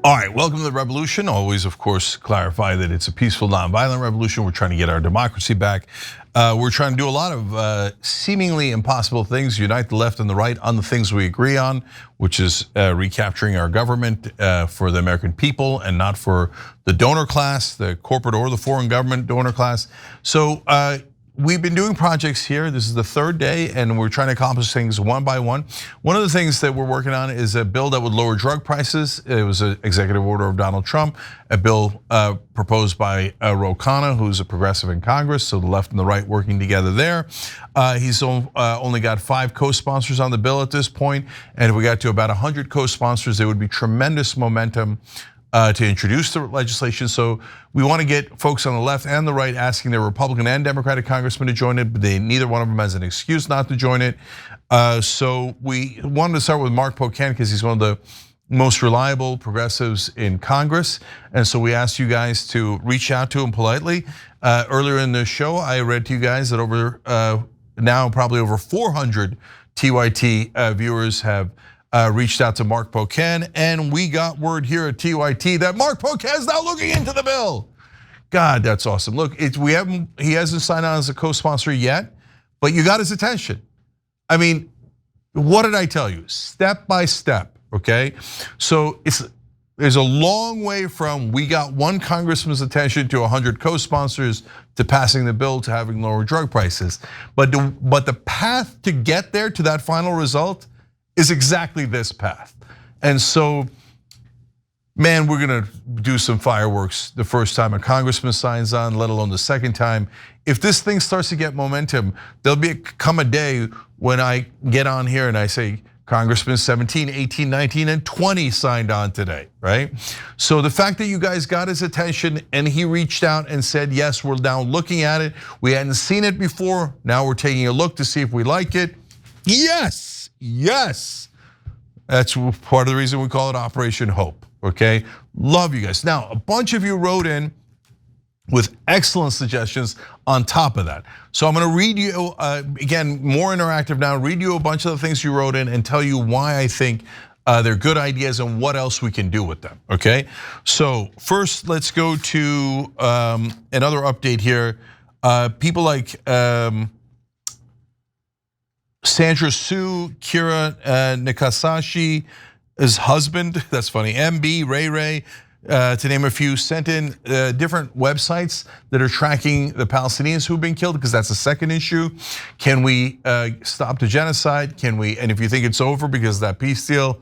All right, welcome to the revolution. Always, of course, clarify that it's a peaceful, nonviolent revolution. We're trying to get our democracy back. We're trying to do a lot of seemingly impossible things, unite the left and the right on the things we agree on, which is recapturing our government for the American people and not for the donor class, the corporate or the foreign government donor class. So we've been doing projects here. This is the third day, and we're trying to accomplish things one by one. One of the things that we're working on is a bill that would lower drug prices. It was an executive order of Donald Trump, a bill proposed by Ro Khanna, who's a progressive in Congress, so the left and the right working together there. He's only got 5 co-sponsors on the bill at this point, and if we got to about 100 co-sponsors, there would be tremendous momentum to introduce the legislation. So we want to get folks on the left and the right asking their Republican and Democratic congressmen to join it, but neither one of them has an excuse not to join it. So we wanted to start with Mark Pocan because he's one of the most reliable progressives in Congress. And so we asked you guys to reach out to him politely. Earlier in the show, I read to you guys that over now probably over 400 TYT viewers have reached out to Mark Pocan, and we got word here at TYT that Mark Pocan is now looking into the bill. God, that's awesome. Look, he hasn't signed on as a co-sponsor yet, but you got his attention. I mean, what did I tell you? Step by step, okay? So there's a long way from we got one congressman's attention to 100 co-sponsors to passing the bill to having lower drug prices. But the path to get there to that final result is exactly this path. And so, man, we're gonna do some fireworks the first time a congressman signs on, let alone the second time. If this thing starts to get momentum, there'll come a day when I get on here and I say, Congressman 17, 18, 19, and 20 signed on today, right? So the fact that you guys got his attention and he reached out and said, yes, we're now looking at it. We hadn't seen it before. Now we're taking a look to see if we like it. Yes, that's part of the reason we call it Operation Hope, okay? Love you guys. Now, a bunch of you wrote in with excellent suggestions on top of that. So I'm gonna read you, again, more interactive now, read you a bunch of the things you wrote in and tell you why I think they're good ideas and what else we can do with them, okay? So first, let's go to another update here. People like, Sandra Sue, Kira Nikasashi, his husband, that's funny, MB, Ray, to name a few, sent in different websites that are tracking the Palestinians who've been killed, because that's the second issue. Can we stop the genocide? Can we, and if you think it's over because of that peace deal,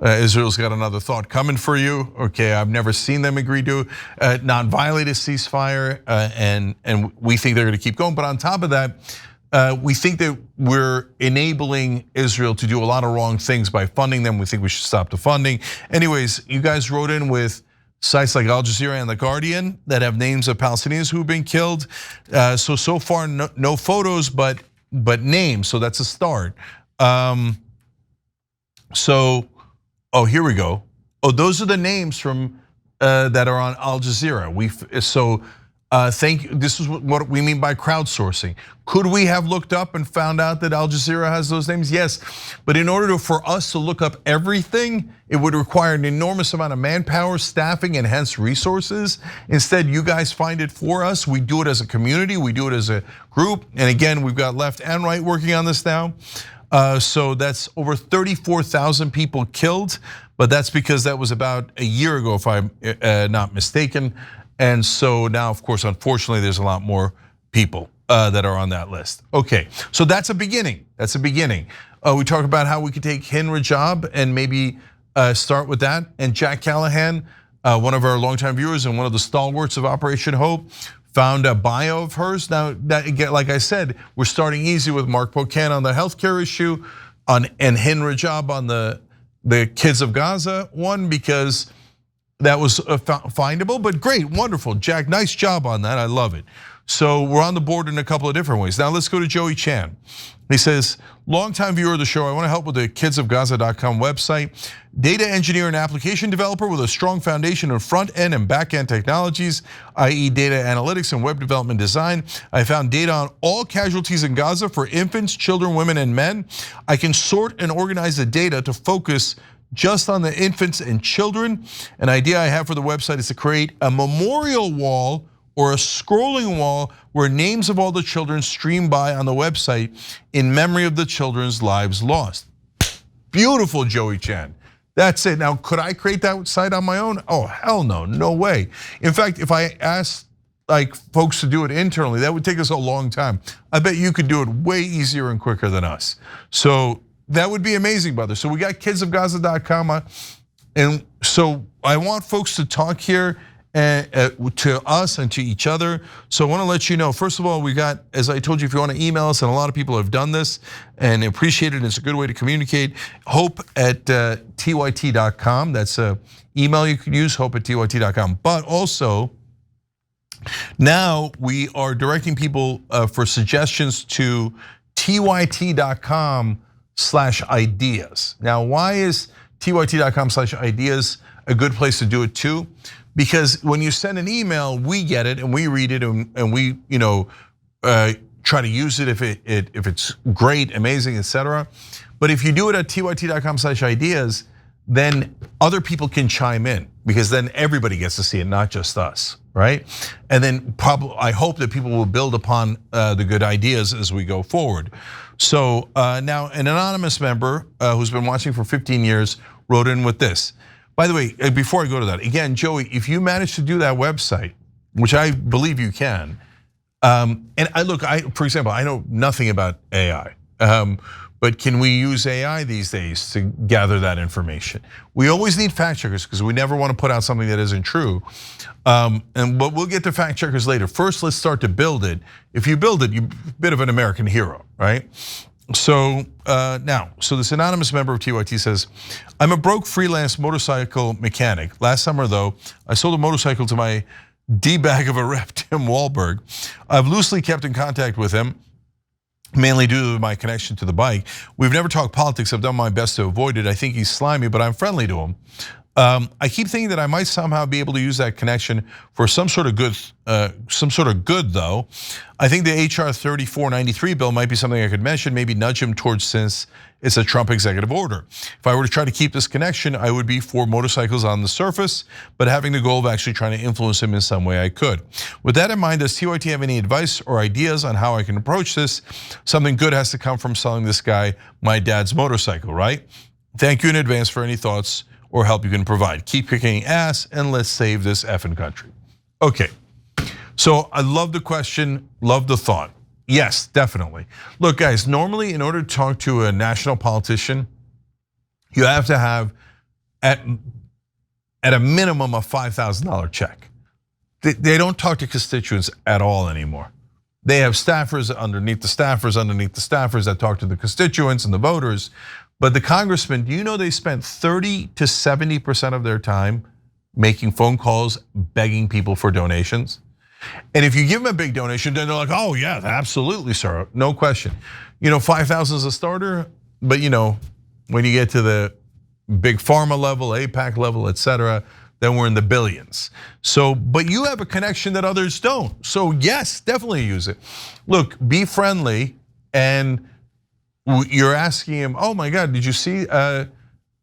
Israel's got another thought coming for you. Okay, I've never seen them agree to not violate a ceasefire, and we think they're gonna keep going. But on top of that, we think that we're enabling Israel to do a lot of wrong things by funding them. We think we should stop the funding. Anyways, you guys wrote in with sites like Al Jazeera and The Guardian that have names of Palestinians who've been killed. So far, no photos, but names, so that's a start. Oh, here we go. Oh, those are the names from that are on Al Jazeera. Thank you. This is what we mean by crowdsourcing. Could we have looked up and found out that Al Jazeera has those names? Yes, but in order for us to look up everything, it would require an enormous amount of manpower, staffing, and hence resources. Instead, you guys find it for us. We do it as a community, we do it as a group. And again, we've got left and right working on this now. So that's over 34,000 people killed, but that's because that was about a year ago, if I'm not mistaken. And so now, of course, unfortunately, there's a lot more people that are on that list. Okay, so that's a beginning. That's a beginning. We talked about how we could take Hind Rajab and maybe start with that. And Jack Callahan, one of our longtime viewers and one of the stalwarts of Operation Hope, found a bio of hers. Now, like I said, we're starting easy with Mark Pocan on the healthcare issue, and Hind Rajab on the Kids of Gaza one, because that was findable, but great, wonderful. Jack, nice job on that, I love it. So we're on the board in a couple of different ways. Now let's go to Joey Chan. He says, longtime viewer of the show, I want to help with the kidsofgaza.com website. Data engineer and application developer with a strong foundation in front end and back end technologies, i.e. data analytics and web development design. I found data on all casualties in Gaza for infants, children, women, and men. I can sort and organize the data to focus just on the infants and children. An idea I have for the website is to create a memorial wall or a scrolling wall where names of all the children stream by on the website in memory of the children's lives lost. Beautiful, Joey Chan. That's it. Now, could I create that site on my own? Oh, hell no, no way. In fact, if I asked like folks to do it internally, that would take us a long time. I bet you could do it way easier and quicker than us. So that would be amazing, brother. So we got kidsofgaza.com, and so I want folks to talk here to us and to each other. So I want to let you know, first of all, we got, as I told you, if you want to email us, and a lot of people have done this and appreciate it, it's a good way to communicate, hope@tyt.com. That's an email you can use, hope@tyt.com. But also, now we are directing people for suggestions to tyt.com/ideas. Now, why is tyt.com/ideas a good place to do it too? Because when you send an email, we get it and we read it and we try to use it if it's great, amazing, etc. But if you do it at tyt.com/ideas, then other people can chime in, because then everybody gets to see it, not just us, right? And then I hope that people will build upon the good ideas as we go forward. So now an anonymous member who's been watching for 15 years wrote in with this. By the way, before I go to that, again, Joey, if you manage to do that website, which I believe you can, and for example, I know nothing about AI, but can we use AI these days to gather that information? We always need fact checkers because we never want to put out something that isn't true. But we'll get to fact checkers later. First, let's start to build it. If you build it, you're a bit of an American hero, right? So so this anonymous member of TYT says, I'm a broke freelance motorcycle mechanic. Last summer though, I sold a motorcycle to my D-bag of a rep, Tim Wahlberg. I've loosely kept in contact with him, mainly due to my connection to the bike. We've never talked politics, I've done my best to avoid it. I think he's slimy, but I'm friendly to him. I keep thinking that I might somehow be able to use that connection for some sort of good though. I think the HR 3493 bill might be something I could mention, maybe nudge him towards, since it's a Trump executive order. If I were to try to keep this connection, I would be for motorcycles on the surface, but having the goal of actually trying to influence him in some way I could. With that in mind, does TYT have any advice or ideas on how I can approach this? Something good has to come from selling this guy my dad's motorcycle, right? Thank you in advance for any thoughts or help you can provide. Keep kicking ass and let's save this effing country. Okay, so I love the question, love the thought. Yes, definitely. Look guys, normally in order to talk to a national politician, you have to have at a minimum a $5,000 check. They don't talk to constituents at all anymore. They have staffers underneath the staffers that talk to the constituents and the voters. But the congressmen, do you know they spent 30 to 70% of their time making phone calls, begging people for donations? And if you give them a big donation, then they're like, oh yeah, absolutely, sir, no question. 5,000 is a starter, but when you get to the big pharma level, APAC level, etc., then we're in the billions. So, but you have a connection that others don't. So yes, definitely use it. Look, be friendly, and you're asking him, oh my God, did you see? By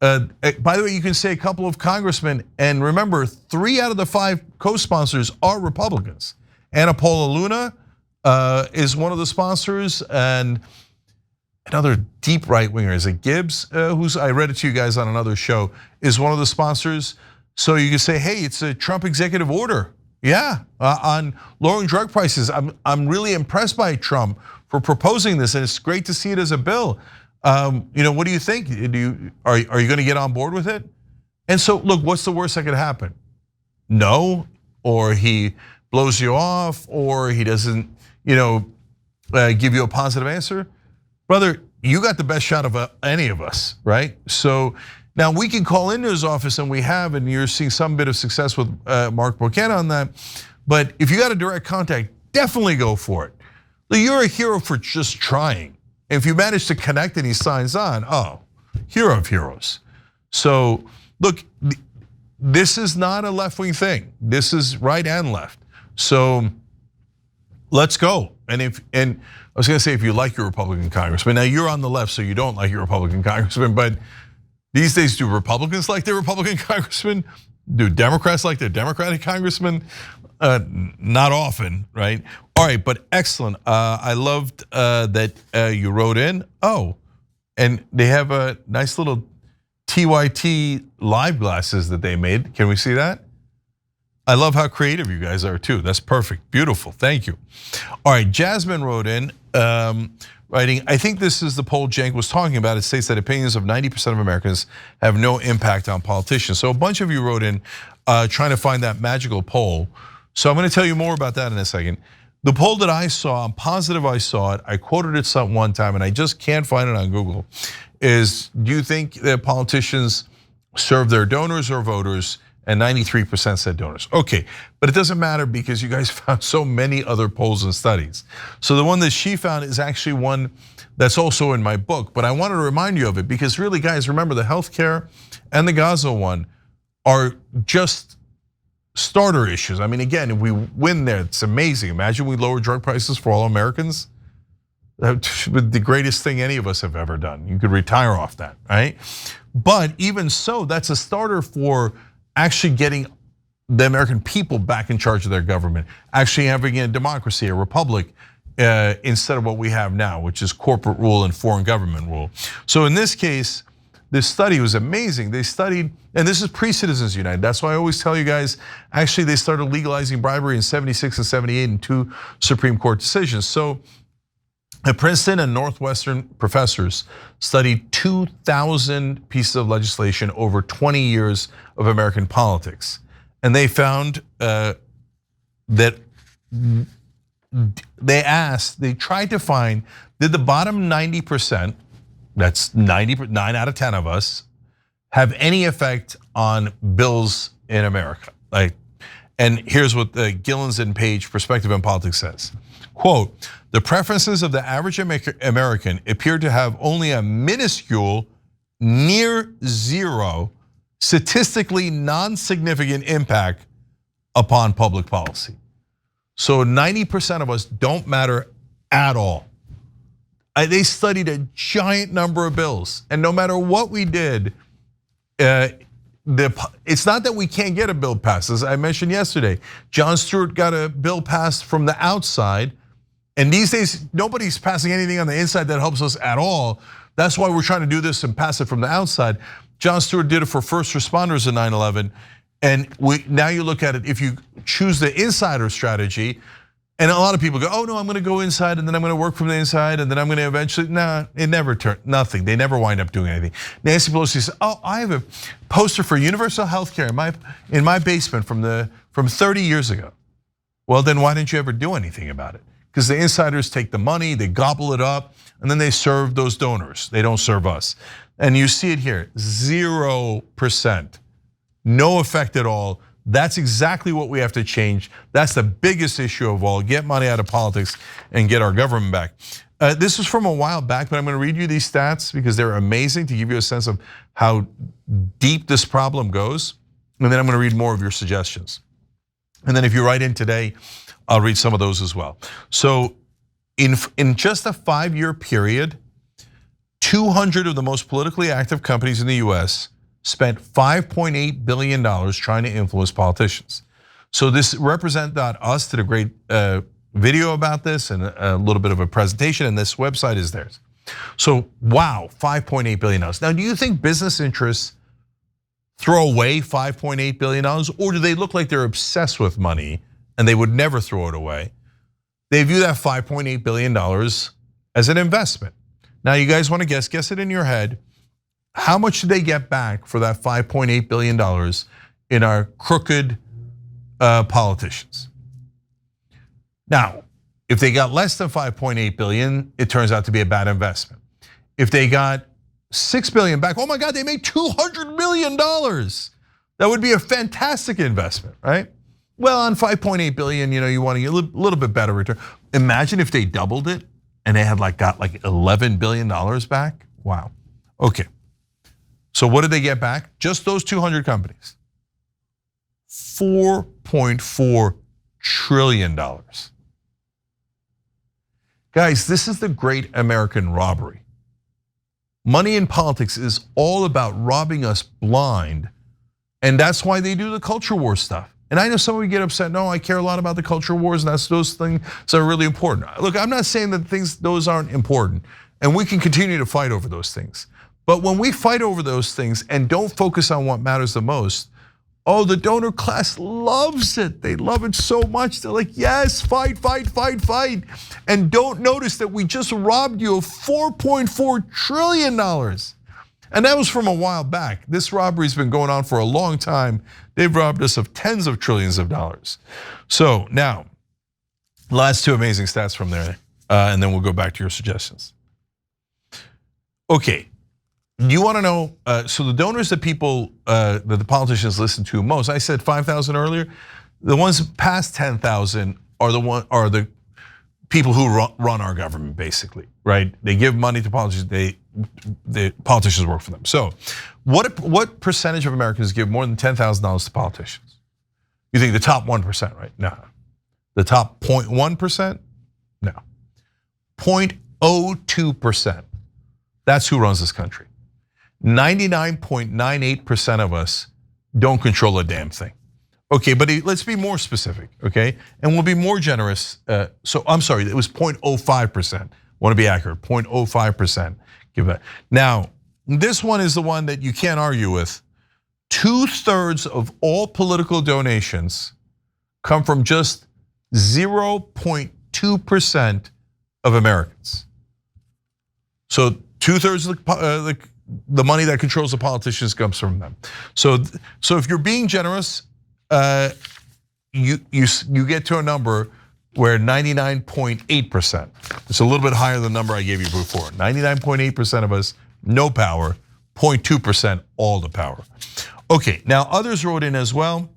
the way, you can say a couple of congressmen, and remember, 3 out of the 5 co-sponsors are Republicans. Anna Paula Luna is one of the sponsors, and another deep right winger, is it Gibbs, who's, I read it to you guys on another show, is one of the sponsors. So you can say, hey, it's a Trump executive order. Yeah, on lowering drug prices. I'm really impressed by Trump for proposing this, and it's great to see it as a bill. What do you think? Are you going to get on board with it? And so, look, what's the worst that could happen? No, or he blows you off, or he doesn't, give you a positive answer. Brother, you got the best shot of any of us, right? So now we can call into his office, and we have, and you're seeing some bit of success with Mark Buchanan on that. But if you got a direct contact, definitely go for it. You're a hero for just trying. And if you manage to connect and he signs on, oh, hero of heroes. So look, this is not a left-wing thing. This is right and left. So let's go. And I was gonna say, if you like your Republican congressman, now you're on the left, so you don't like your Republican congressman, but These days, do Republicans like their Republican congressmen? Do Democrats like their Democratic congressmen? Not often, right? All right, but excellent. I loved that you wrote in. Oh, and they have a nice little TYT live glasses that they made. Can we see that? I love how creative you guys are too. That's perfect, beautiful, thank you. All right, Jasmine wrote in, writing, I think this is the poll Cenk was talking about. It states that opinions of 90% of Americans have no impact on politicians. So a bunch of you wrote in trying to find that magical poll. So I'm gonna tell you more about that in a second. The poll that I saw, I'm positive I saw it, I quoted it one time and I just can't find it on Google, is do you think that politicians serve their donors or voters? And 93% said donors. Okay, but it doesn't matter because you guys found so many other polls and studies. So the one that she found is actually one that's also in my book, but I wanted to remind you of it because really, guys, remember the healthcare and the Gaza one are just starter issues. I mean, again, if we win there, it's amazing. Imagine we lower drug prices for all Americans. That would be the greatest thing any of us have ever done. You could retire off that, right? But even so, that's a starter for actually getting the American people back in charge of their government, actually having a democracy, a republic, instead of what we have now, which is corporate rule and foreign government rule. So in this case, this study was amazing. They studied, and this is pre-Citizens United. That's why I always tell you guys, actually they started legalizing bribery in 76 and 78 in 2 Supreme Court decisions. So Princeton and Northwestern professors studied 2,000 pieces of legislation over 20 years of American politics. And they found that they tried to find, did the bottom 90%, that's 9 out of 10 of us, have any effect on bills in America? And here's what the Gillens and Page Perspective on Politics says. Quote, the preferences of the average American appear to have only a minuscule, near zero, statistically non-significant impact upon public policy. So 90% of us don't matter at all. They studied a giant number of bills, and no matter what we did, it's not that we can't get a bill passed. As I mentioned yesterday, Jon Stewart got a bill passed from the outside, and these days nobody's passing anything on the inside that helps us at all. That's why we're trying to do this and pass it from the outside. Jon Stewart did it for first responders in 9/11, and now you look at it, if you choose the insider strategy, and a lot of people go, oh no, I'm gonna go inside and then I'm gonna work from the inside and then I'm gonna eventually, nah, it never turned, nothing. They never wind up doing anything. Nancy Pelosi says, oh, I have a poster for universal health care in my basement from 30 years ago. Well, then why didn't you ever do anything about it? Because the insiders take the money, they gobble it up, and then they serve those donors. They don't serve us. And you see it here, 0%, no effect at all. That's exactly what we have to change. That's the biggest issue of all. Get money out of politics and get our government back. This was from a while back, but I'm gonna read you these stats because they're amazing to give you a sense of how deep this problem goes. And then I'm gonna read more of your suggestions. And then if you write in today, I'll read some of those as well. So in just a 5-year period, 200 of the most politically active companies in the US spent $5.8 billion trying to influence politicians. So this Represent.us did a great video about this and a little bit of a presentation, and this website is theirs. So wow, $5.8 billion. Now, do you think business interests throw away $5.8 billion, or do they look like they're obsessed with money and they would never throw it away? They view that $5.8 billion as an investment. Now, you guys want to guess it in your head. How much did they get back for that $5.8 billion in our crooked politicians? Now, if they got less than $5.8 billion, it turns out to be a bad investment. If they got $6 billion back, oh my God, they made $200 million. That would be a fantastic investment, right? Well, on $5.8 billion, you want to get a little bit better return. Imagine if they doubled it and they had got $11 billion back. Wow. Okay. So what did they get back? Just those 200 companies. $4.4 trillion. Guys, this is the great American robbery. Money in politics is all about robbing us blind. And that's why they do the culture war stuff. And I know some of you get upset, no, I care a lot about the culture wars, and that's those things that are really important. Look, I'm not saying that those aren't important, and we can continue to fight over those things. But when we fight over those things and don't focus on what matters the most, oh, the donor class loves it. They love it so much. They're like, yes, fight, fight, fight, fight. And don't notice that we just robbed you of $4.4 trillion. And that was from a while back. This robbery's been going on for a long time. They've robbed us of tens of trillions of dollars. So now, last two amazing stats from there, and then we'll go back to your suggestions. Okay, you want to know, so the donors that that the politicians listen to most, I said 5,000 earlier. The ones past 10,000 are the people who run our government, basically, right? They give money to politicians, the politicians work for them. So what percentage of Americans give more than $10,000 to politicians? You think the top 1%, right? No. The top 0.1%? No. 0.02%. That's who runs this country. 99.98% of us don't control a damn thing. Okay, but let's be more specific, okay? And we'll be more generous. So I'm sorry, it was 0.05%. Want to be accurate, 0.05%. Give that. Now, this one is the one that you can't argue with. 2/3 of all political donations come from just 0.2% of Americans. So 2/3 of the money that controls the politicians comes from them. So if you're being generous, you get to a number where 99.8%. It's a little bit higher than the number I gave you before. 99.8% of us, no power. 0.2%, all the power. Okay, now others wrote in as well.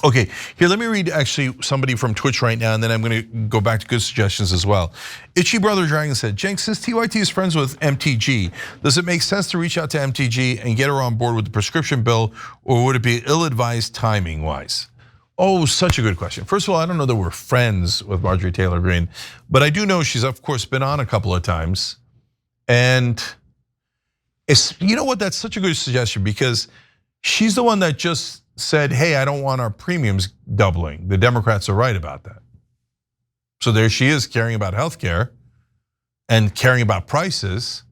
Okay, here, let me read actually somebody from Twitch right now, and then I'm gonna go back to good suggestions as well. Itchy Brother Dragon said, Cenk, since TYT is friends with MTG, does it make sense to reach out to MTG and get her on board with the prescription bill, or would it be ill-advised timing-wise? Oh, such a good question. First of all, I don't know that we're friends with Marjorie Taylor Greene, but I do know she's of course been on a couple of times. And you know what, that's such a good suggestion, because she's the one that just said, hey, I don't want our premiums doubling. The Democrats are right about that. So there she is caring about healthcare and caring about prices,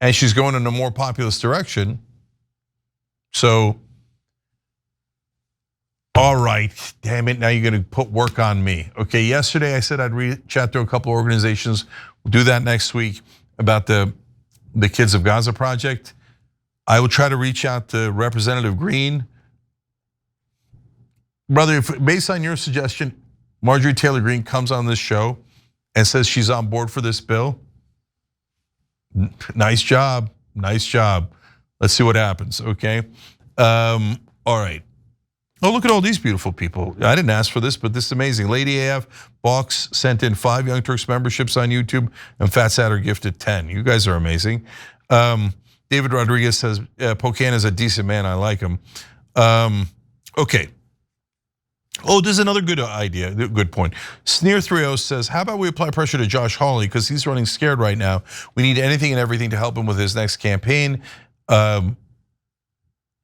and she's going in a more populist direction. So, all right, damn it, now you're gonna put work on me. Okay, yesterday I said I'd reach out to a couple of organizations. We'll do that next week about the Kids of Gaza project. I will try to reach out to Representative Greene. Brother, if based on your suggestion, Marjorie Taylor Greene comes on this show and says she's on board for this bill, nice job, nice job. Let's see what happens, okay? All right. Oh, look at all these beautiful people. I didn't ask for this, but this is amazing. Lady AF Box sent in 5 Young Turks memberships on YouTube, and Fat Satter gifted 10. You guys are amazing. David Rodriguez says, Pocan is a decent man, I like him. Okay. Oh, this is another good idea, good point. Sneer30 says, how about we apply pressure to Josh Hawley, because he's running scared right now. We need anything and everything to help him with his next campaign.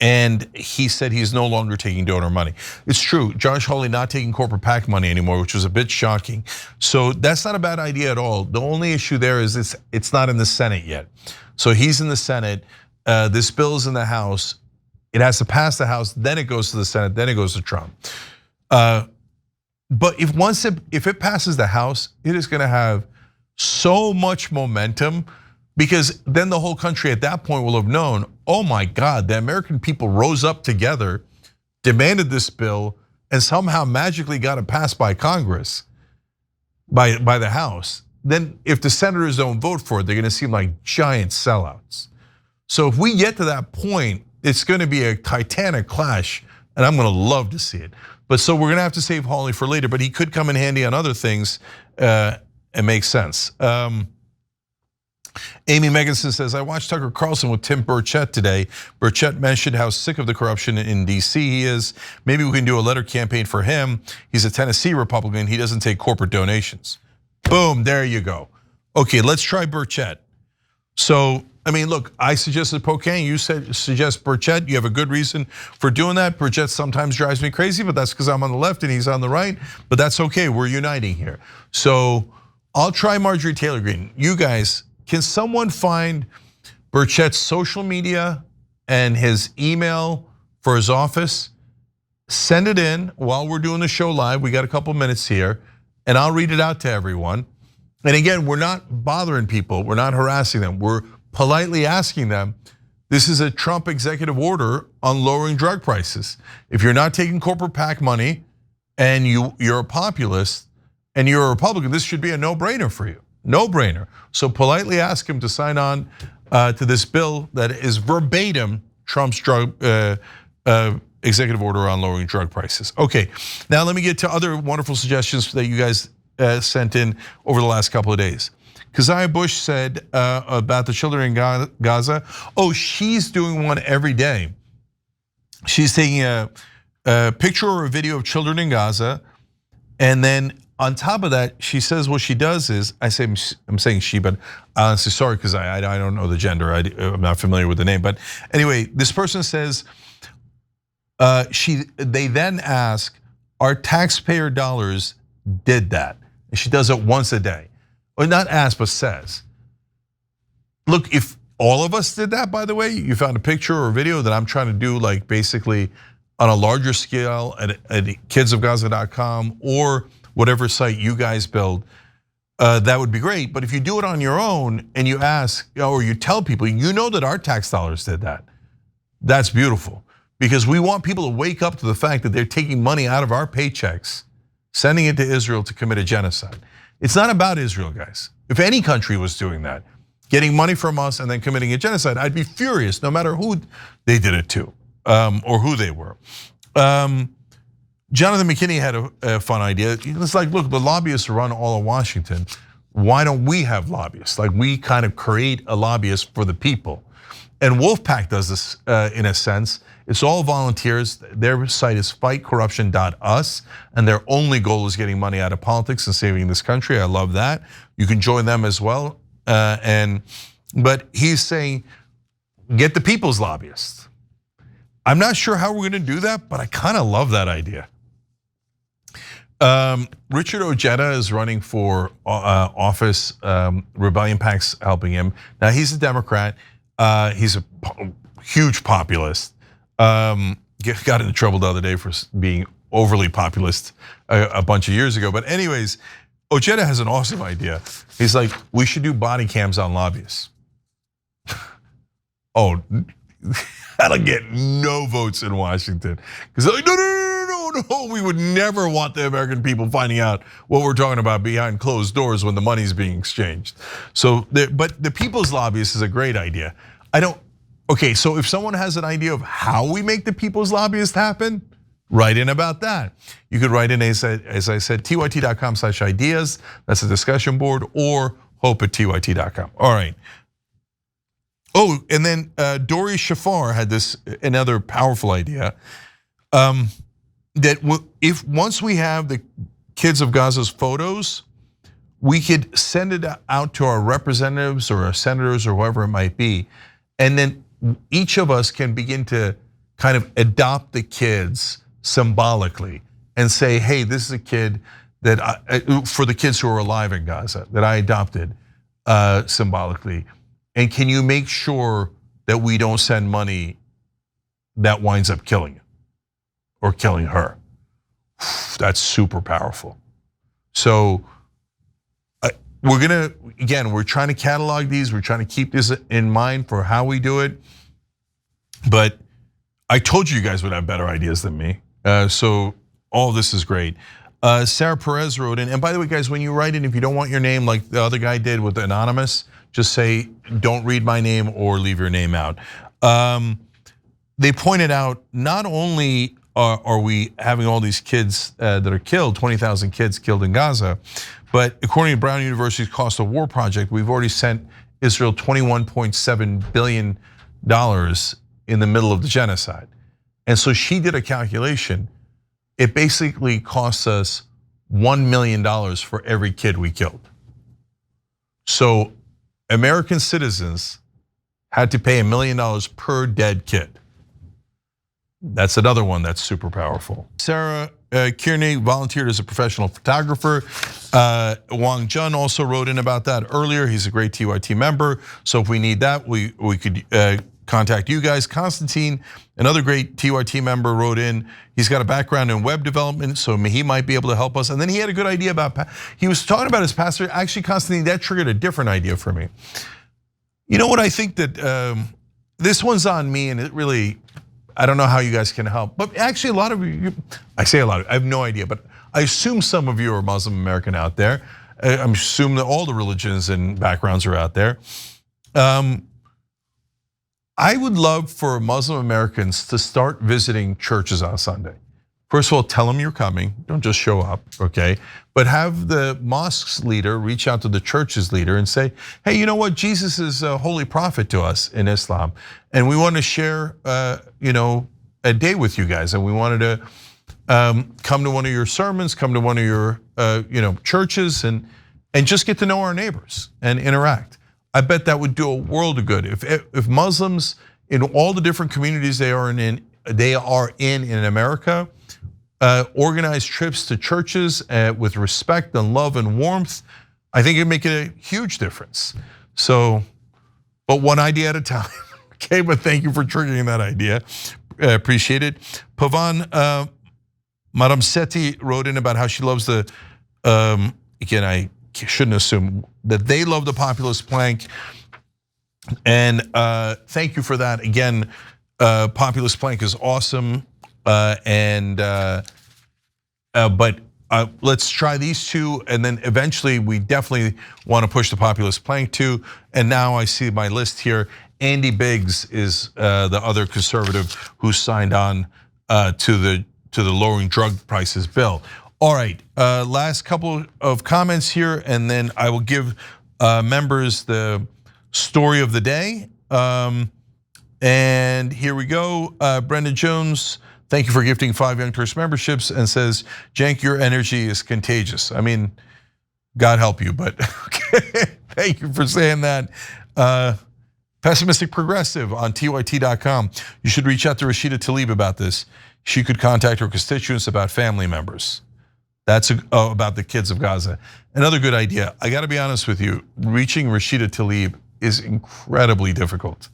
And he said he's no longer taking donor money. It's true, Josh Hawley not taking corporate PAC money anymore, which was a bit shocking. So that's not a bad idea at all. The only issue there is it's not in the Senate yet. So he's in the Senate, this bill is in the House. It has to pass the House, then it goes to the Senate, then it goes to Trump. But if it passes the House, it is gonna have so much momentum, because then the whole country at that point will have known, oh my God, the American people rose up together, demanded this bill, and somehow magically got it passed by Congress, by the House. Then if the senators don't vote for it, they're gonna seem like giant sellouts. So if we get to that point, it's gonna be a titanic clash, and I'm gonna love to see it. But so we're gonna have to save Hawley for later, but he could come in handy on other things and make sense. Amy Meganson says, I watched Tucker Carlson with Tim Burchett today. Burchett mentioned how sick of the corruption in DC he is. Maybe we can do a letter campaign for him. He's a Tennessee Republican, he doesn't take corporate donations. Boom, there you go. Okay, let's try Burchett. So, I mean, look, I suggested Pocan, you suggest Burchett. You have a good reason for doing that. Burchett sometimes drives me crazy, but that's because I'm on the left and he's on the right. But that's okay, we're uniting here. So I'll try Marjorie Taylor Greene. You guys, can someone find Burchett's social media and his email for his office? Send it in while we're doing the show live. We got a couple minutes here, and I'll read it out to everyone. And again, we're not bothering people. We're not harassing them. We're politely asking them, this is a Trump executive order on lowering drug prices. If you're not taking corporate PAC money and you're a populist and you're a Republican, this should be a no-brainer for you. No-brainer. So politely ask him to sign on to this bill that is verbatim Trump's drug executive order on lowering drug prices. Okay, now let me get to other wonderful suggestions that you guys sent in over the last couple of days. Keziah Bush said about the children in Gaza, oh, she's doing one every day. She's taking a picture or a video of children in Gaza, and then on top of that, she says what she does is, I'm saying she, but honestly, sorry, because I don't know the gender, I'm not familiar with the name, but anyway, this person says, they then ask, our taxpayer dollars did that? And she does it once a day. Or not ask, but says. Look, if all of us did that, by the way, you found a picture or a video that I'm trying to do, like basically on a larger scale at kidsofgaza.com or whatever site you guys build, that would be great. But if you do it on your own and you ask, or you tell people, you know that our tax dollars did that. That's beautiful. Because we want people to wake up to the fact that they're taking money out of our paychecks, sending it to Israel to commit a genocide. It's not about Israel, guys. If any country was doing that, getting money from us and then committing a genocide, I'd be furious no matter who they did it to or who they were. Jonathan McKinney had a fun idea. It's like, look, the lobbyists run all of Washington. Why don't we have lobbyists? Like we kind of create a lobbyist for the people. And Wolfpack does this in a sense. It's all volunteers. Their site is fightcorruption.us, and their only goal is getting money out of politics and saving this country. I love that. You can join them as well. But he's saying, get the people's lobbyist. I'm not sure how we're going to do that, but I kind of love that idea. Richard Ojeda is running for office. Rebellion PAC's helping him. Now he's a Democrat. He's a huge populist. Got into trouble the other day for being overly populist a bunch of years ago. But anyways, Ojeda has an awesome idea. He's like, we should do body cams on lobbyists. Oh, that'll get no votes in Washington. Because they're like, no, we would never want the American people finding out what we're talking about behind closed doors when the money's being exchanged. So, but the people's lobbyist is a great idea. Okay, so if someone has an idea of how we make the people's lobbyist happen, write in about that. You could write in, as I said, tyt.com/ideas, that's a discussion board, or hope@tyt.com. All right. Oh, and then Dori Shafar had another powerful idea, that if once we have the Kids of Gaza's photos, we could send it out to our representatives or our senators or whoever it might be, and then each of us can begin to kind of adopt the kids symbolically and say, hey, this is a kid that for the kids who are alive in Gaza that I adopted symbolically. And can you make sure that we don't send money that winds up killing you or killing her? That's super powerful. So we're trying to catalog these. We're trying to keep this in mind for how we do it. But I told you guys would have better ideas than me. So all this is great. Sarah Perez wrote in, and by the way, guys, when you write in, if you don't want your name like the other guy did with Anonymous, just say, don't read my name or leave your name out. They pointed out not only are we having all these kids that are killed, 20,000 kids killed in Gaza, but according to Brown University's Cost of War project, we've already sent Israel $21.7 billion in the middle of the genocide. And so she did a calculation. It basically costs us $1 million for every kid we killed. So American citizens had to pay $1 million per dead kid. That's another one that's super powerful. Sarah Kearney volunteered as a professional photographer. Wang Jun also wrote in about that earlier. He's a great TYT member. So if we need that, we could contact you guys. Constantine, another great TYT member, wrote in. He's got a background in web development, so he might be able to help us. And then he had a good idea about, he was talking about his pastor. Actually, Constantine, that triggered a different idea for me. You know what, I think that this one's on me, and it really, I don't know how you guys can help, but actually a lot of you, I say a lot, I have no idea, but I assume some of you are Muslim American out there. I'm assuming that all the religions and backgrounds are out there. I would love for Muslim Americans to start visiting churches on Sunday. First of all, tell them you're coming, don't just show up, okay? But have the mosque's leader reach out to the church's leader and say, hey, you know what, Jesus is a holy prophet to us in Islam, and we want to share a day with you guys, and we wanted to come to one of your sermons, come to one of your churches, and just get to know our neighbors and interact. I bet that would do a world of good. If Muslims in all the different communities they are in America, organize trips to churches with respect and love and warmth, I think it'd make a huge difference. So, but one idea at a time. Okay, but thank you for triggering that idea. Appreciate it. Pavan Madam Seti wrote in about how she loves the, again, I shouldn't assume that they love the populist plank. And thank you for that. Again, populist plank is awesome. But let's try these two, and then eventually we definitely want to push the populist plank too. And now I see my list here. Andy Biggs is the other conservative who signed on to the lowering drug prices bill. All right, last couple of comments here, and then I will give members the story of the day. And here we go. Brendan Jones, thank you for gifting 5 Young Turks memberships, and says, Cenk, your energy is contagious. I mean, God help you, but okay. Thank you for saying that. Pessimistic Progressive on TYT.com. You should reach out to Rashida Tlaib about this. She could contact her constituents about family members. That's about the kids of Gaza. Another good idea. I got to be honest with you. Reaching Rashida Tlaib is incredibly difficult.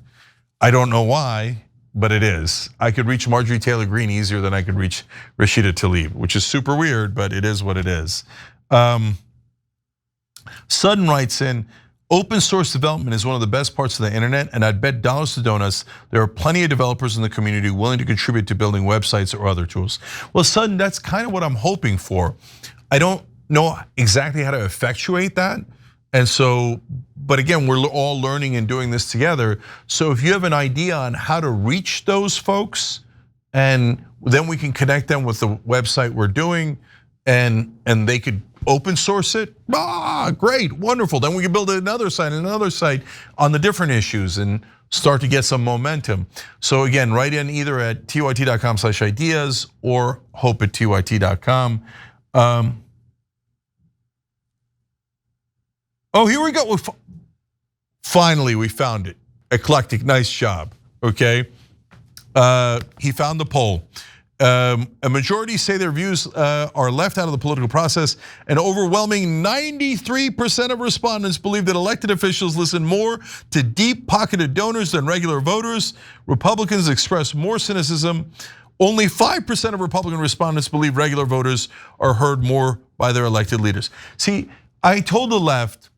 I don't know why, but it is. I could reach Marjorie Taylor Greene easier than I could reach Rashida Tlaib, which is super weird, but it is what it is. Sudden writes in, open source development is one of the best parts of the internet, and I'd bet dollars to donuts there are plenty of developers in the community willing to contribute to building websites or other tools. Well, Sudden, that's kind of what I'm hoping for. I don't know exactly how to effectuate that. And so, but again, we're all learning and doing this together. So if you have an idea on how to reach those folks, and then we can connect them with the website we're doing, and they could open source it, great, wonderful. Then we can build another site on the different issues and start to get some momentum. So again, write in either at tyt.com/ideas or hope@tyt.com. Oh, here we go. Finally, we found it. Eclectic, nice job, okay? He found the poll. A majority say their views are left out of the political process. An overwhelming 93% of respondents believe that elected officials listen more to deep-pocketed donors than regular voters. Republicans express more cynicism. Only 5% of Republican respondents believe regular voters are heard more by their elected leaders. See, I told the left,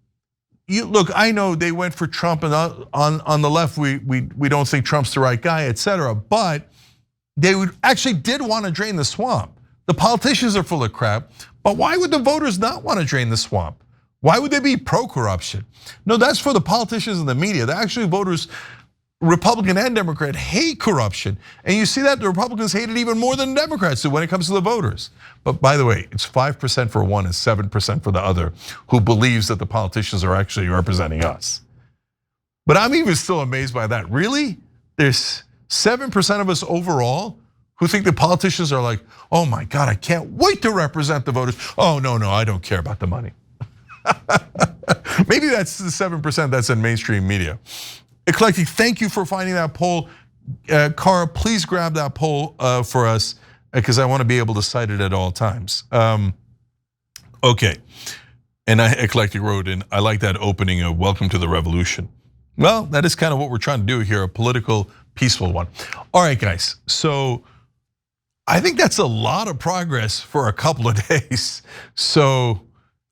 look, I know they went for Trump, and on the left, we don't think Trump's the right guy, etc. But they actually did want to drain the swamp. The politicians are full of crap, but why would the voters not want to drain the swamp? Why would they be pro-corruption? No, that's for the politicians and the media. The actually voters, Republican and Democrat, hate corruption. And you see that the Republicans hate it even more than Democrats do when it comes to the voters. But by the way, it's 5% for one and 7% for the other who believes that the politicians are actually representing us. But I'm even still amazed by that. Really? There's 7% of us overall who think the politicians are like, oh my God, I can't wait to represent the voters. Oh, no, I don't care about the money. Maybe that's the 7% that's in mainstream media. Eclectic, thank you for finding that poll. Cara, please grab that poll for us because I want to be able to cite it at all times. Okay, and Eclectic wrote in, I like that opening of Welcome to the Revolution. Well, that is kind of what we're trying to do here, a political, peaceful one. All right, guys, so I think that's a lot of progress for a couple of days. So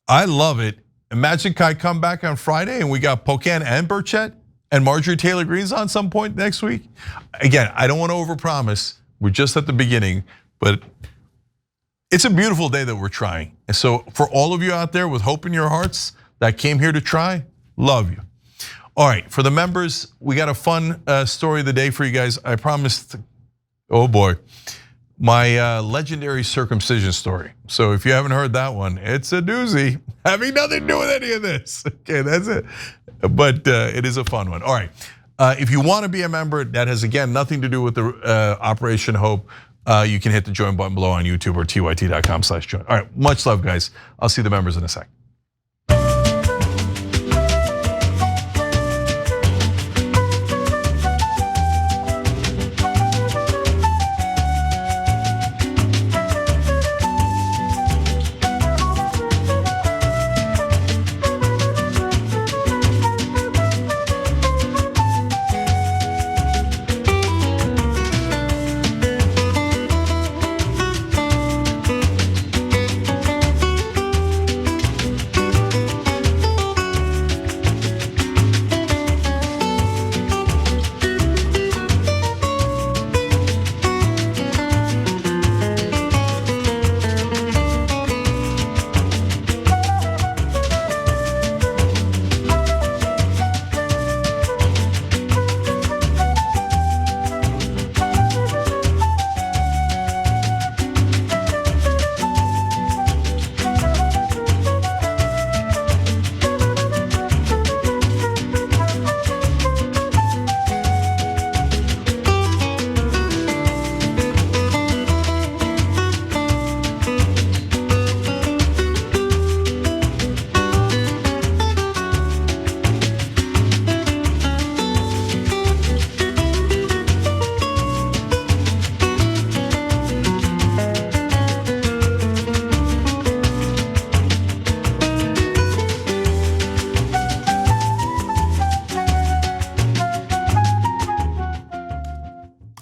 I love it. Imagine Kai come back on Friday and we got Pocan and Burchett and Marjorie Taylor Greene's on some point next week. Again, I don't want to overpromise. We're just at the beginning, but it's a beautiful day that we're trying. And so for all of you out there with hope in your hearts that came here to try, love you. All right, for the members, we got a fun story of the day for you guys. I promised, oh boy, my legendary circumcision story. So if you haven't heard that one, it's a doozy. Having nothing to do with any of this. Okay, that's it. But it is a fun one. All right, if you want to be a member, that has again nothing to do with the Operation Hope. You can hit the join button below on YouTube or tyt.com/join. All right, much love, guys. I'll see the members in a sec.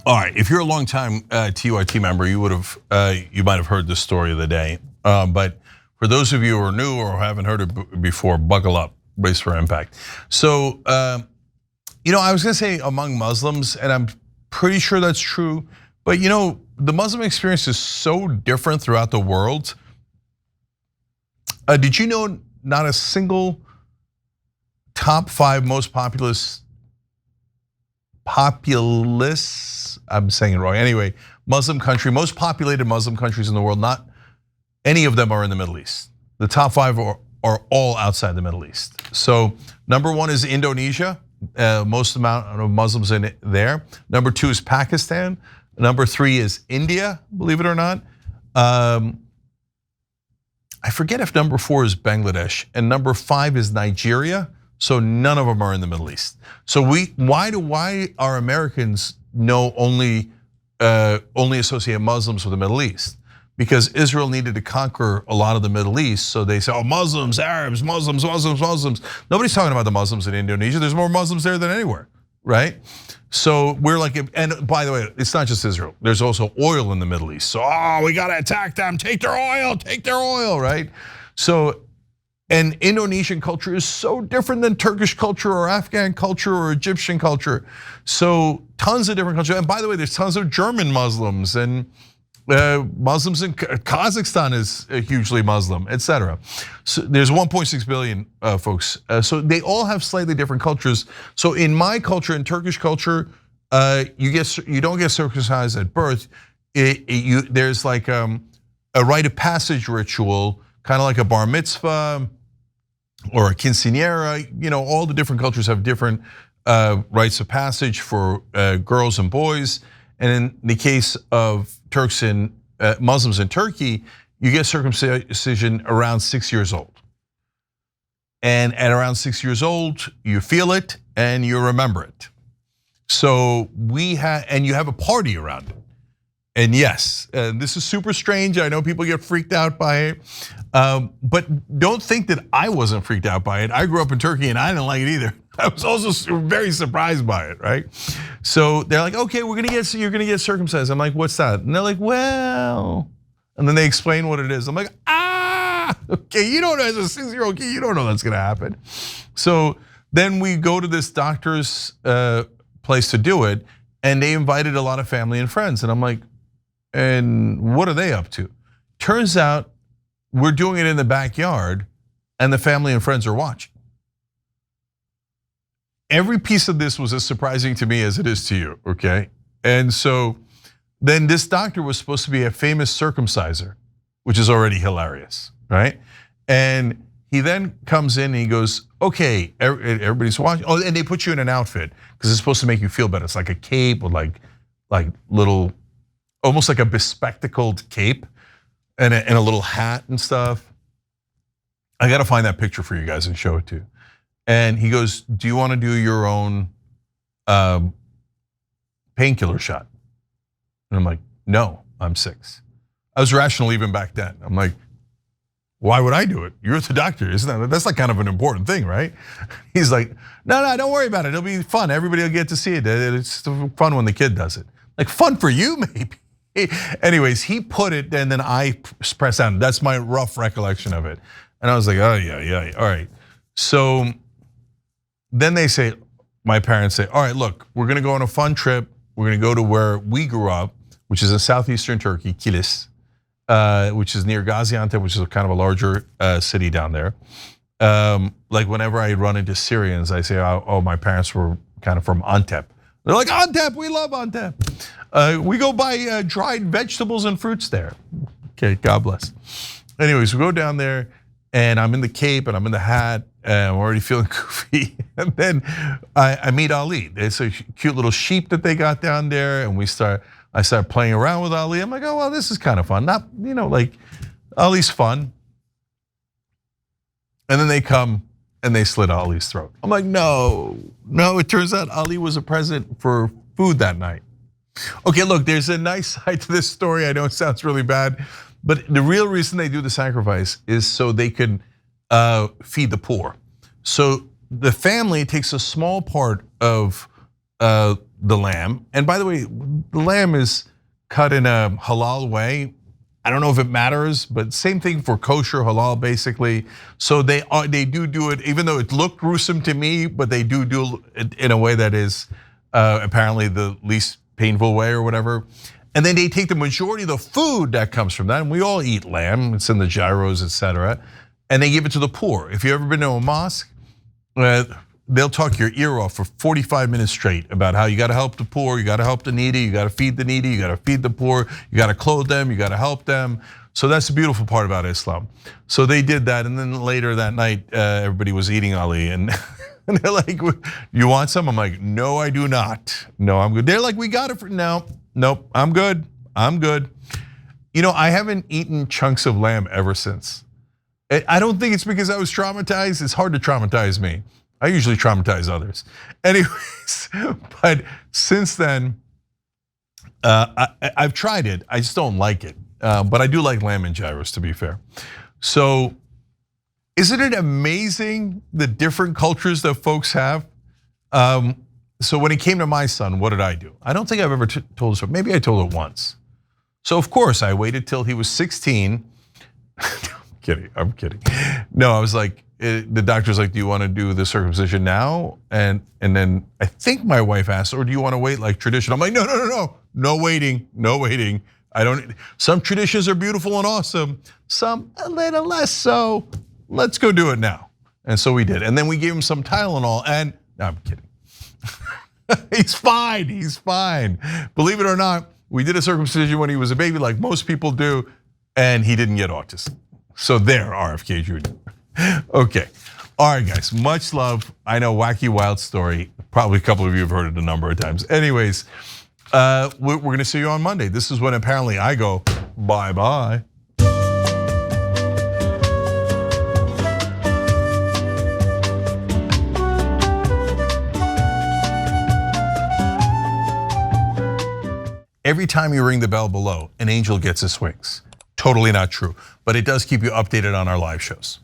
All right, if you're a longtime TYT member, you might have heard this story of the day. But for those of you who are new or haven't heard it before, buckle up, brace for impact. So, I was gonna say among Muslims, and I'm pretty sure that's true. But the Muslim experience is so different throughout the world. Did you know not a single top 5 most populous, I'm saying it wrong. Anyway, Muslim country, most populated Muslim countries in the world, not any of them are in the Middle East. The top 5 are all outside the Middle East. So number 1 is Indonesia, most amount of Muslims in it there. Number 2 is Pakistan. Number 3 is India, believe it or not. I forget if number 4 is Bangladesh, and number 5 is Nigeria. So none of them are in the Middle East. So why are Americans only associate Muslims with the Middle East? Because Israel needed to conquer a lot of the Middle East, so they say, oh, Muslims, Arabs, Muslims. Nobody's talking about the Muslims in Indonesia. There's more Muslims there than anywhere, right? So we're like, and by the way, it's not just Israel. There's also oil in the Middle East. So we gotta attack them, take their oil, right? So, and Indonesian culture is so different than Turkish culture or Afghan culture or Egyptian culture. So tons of different cultures. And by the way, there's tons of German Muslims, and Muslims in Kazakhstan is hugely Muslim, etc. So there's 1.6 billion folks. So they all have slightly different cultures. So in my culture, in Turkish culture, you don't get circumcised at birth. There's like a rite of passage ritual, kind of like a bar mitzvah or a quinceañera. All the different cultures have different rites of passage for girls and boys. And in the case of Turks and Muslims in Turkey, you get circumcision around 6 years old. And at around 6 years old, you feel it and you remember it. So and you have a party around it. And yes, this is super strange. I know people get freaked out by it. But don't think that I wasn't freaked out by it. I grew up in Turkey and I didn't like it either. I was also very surprised by it, right? So they're like, okay, you're gonna get circumcised. I'm like, what's that? And they're like, well, and then they explain what it is. I'm like, okay, you don't know, as a 6-year-old kid, you don't know that's gonna happen. So then we go to this doctor's place to do it, and they invited a lot of family and friends. And I'm like, and what are they up to? Turns out we're doing it in the backyard and the family and friends are watching. Every piece of this was as surprising to me as it is to you, okay? And so then this doctor was supposed to be a famous circumciser, which is already hilarious, right? And he then comes in and he goes, okay, everybody's watching. Oh, and they put you in an outfit because it's supposed to make you feel better. It's like a cape with like little, almost like a bespectacled cape and a little hat and stuff. I gotta find that picture for you guys and show it to you. And he goes, do you wanna do your own painkiller shot? And I'm like, no, I'm 6. I was rational even back then. I'm like, why would I do it? You're the doctor, isn't that's like kind of an important thing, right? He's like, no, don't worry about it. It'll be fun. Everybody will get to see it. It's fun when the kid does it. Like, fun for you, maybe. Anyways, he put it and then I press down. That's my rough recollection of it. And I was like, oh yeah, all right. So then they say, my parents say, all right, look, we're gonna go on a fun trip. We're gonna go to where we grew up, which is in southeastern Turkey, Kilis, which is near Gaziantep, which is kind of a larger city down there. Like whenever I run into Syrians, I say, oh, my parents were kind of from Antep. They're like, Antep, we love Antep. We go buy dried vegetables and fruits there. Okay, God bless. Anyways, we go down there and I'm in the cape and I'm in the hat and I'm already feeling goofy. And then I meet Ali. It's a cute little sheep that they got down there and I start playing around with Ali. I'm like, oh, well, this is kind of fun. Not, like Ali's fun. And then they come and they slit Ali's throat. I'm like, no, it turns out Ali was a present for food that night. Okay, look, there's a nice side to this story. I know it sounds really bad, but the real reason they do the sacrifice is so they can feed the poor. So the family takes a small part of the lamb, and by the way, the lamb is cut in a halal way. I don't know if it matters, but same thing for kosher, halal, basically. So they do it, even though it looked gruesome to me, but they do it in a way that is apparently the least painful way or whatever. And then they take the majority of the food that comes from that, and we all eat lamb, it's in the gyros, etc., and they give it to the poor. If you've ever been to a mosque, they'll talk your ear off for 45 minutes straight about how you gotta help the poor, you gotta help the needy, you gotta feed the needy, you gotta feed the poor, you gotta clothe them, you gotta help them. So that's the beautiful part about Islam. So they did that, and then later that night, everybody was eating Ali, and they're like, you want some? I'm like, no, I do not. No, I'm good. They're like, we got it for, no, nope, I'm good. I haven't eaten chunks of lamb ever since. I don't think it's because I was traumatized. It's hard to traumatize me. I usually traumatize others. Anyways, but since then, I've tried it. I just don't like it. But I do like lamb and gyros, to be fair. So isn't it amazing the different cultures that folks have? So when it came to my son, what did I do? I don't think I've ever told this, but maybe I told it once. So of course I waited till he was 16. I'm kidding. No, I was like, the doctor's like, do you want to do the circumcision now? And then I think my wife asked, or do you want to wait like tradition? I'm like, no waiting. I don't. Some traditions are beautiful and awesome. Some a little less so. Let's go do it now. And so we did. And then we gave him some Tylenol. And no, I'm kidding. He's fine. Believe it or not, we did a circumcision when he was a baby, like most people do, and he didn't get autism. So there, RFK Jr. Okay, all right, guys. Much love. I know, wacky, wild story. Probably a couple of you have heard it a number of times. Anyways. We're gonna see you on Monday. This is when apparently I go bye-bye. every time you ring the bell below, an angel gets his wings. Totally not true, but it does keep you updated on our live shows.